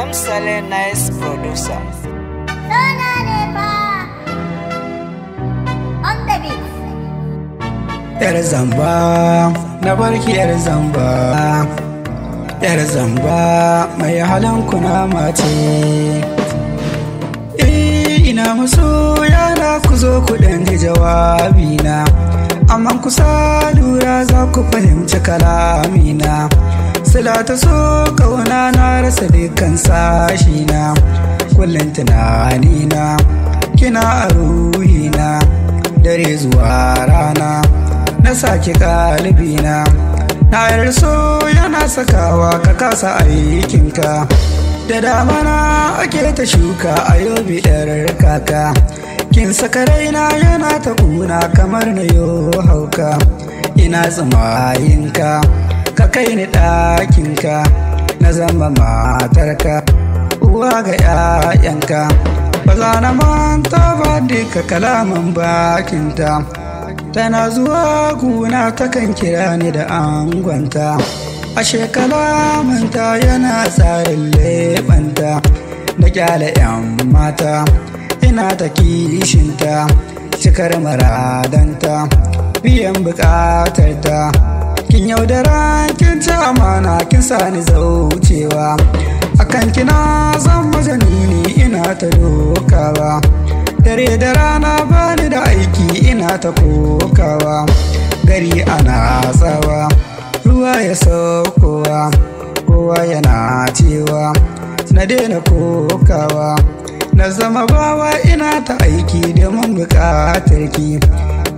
Sale nice producer. On the beat. Yar zamba na barki yar zamba, yar zamba mai halin kunama ce. Ina masoya na ku zo ku dan ji jawabina, amma kusa lura za ku fahimci kalamina. Sila ta so kauna na rasa dukkan sashina, kullum tunanina kina a ruhina, dare zuwa rana na saki kalbina. Na yar so yana sakawa ka kasa aikinka, da damana ake ta shuka a yau bidar kaka. Kin saka raina yana ta kuna kamar na yo hauka, ina tsumayinka ka kai ni ɗakinka, na zama matarka uwa ga 'ya'yanka. Ba za na manta ba duka kalaman bakinta, tana zuwa guna takan kira ni da angonta. Ashe kalamanta yana tsarin leɓanta, na kyale 'yan mata ina ta kishinta, cikar maradanta biyan bukatarta. Kin yaudara kin ci amana kin sani zaucewa, akan kina zan majanuni ina ta dokawa. Dare da rana bani da aiki ina ta kokawa, gari ana tsawa ruwa ya saukowa, kowa yana cewa na daina kokawa. Na zama bawa ina ta aiki domin bukatarki,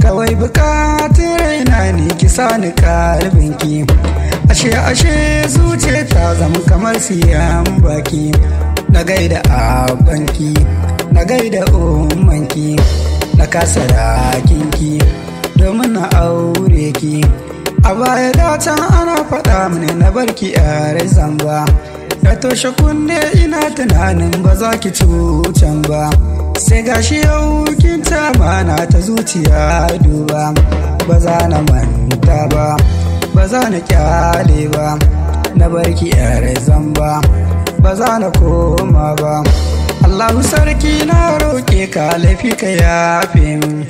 kawai bukatun raina ne ki sani kalbinki. Ashe zuciya ta zama kamar siyan baki, na gaida abanki na gaida ummanki, na kasa rakinki domin na aure ki. A baya da can ana faɗa mini na barki yar zamba, na toshe kunne ina tunanin ba za ki cucan ba. Sai gashi yau kin ta mana ta zuciya duba, ba za na manta ba ba za na kyale ba, na barki yar zamba ba za na koma ba. Allahu sarki na roƙe ka laifi ka yafe min,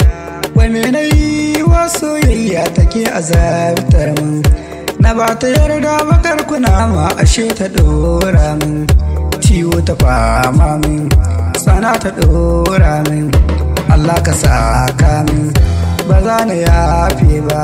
wai me nayi wa soyayya take azabtar min. Na ba ta yarda bakar kunama ashe ta dora min, ciwo ta fama min sana ta dora min. Allah ka saka min ba za na yafe ba.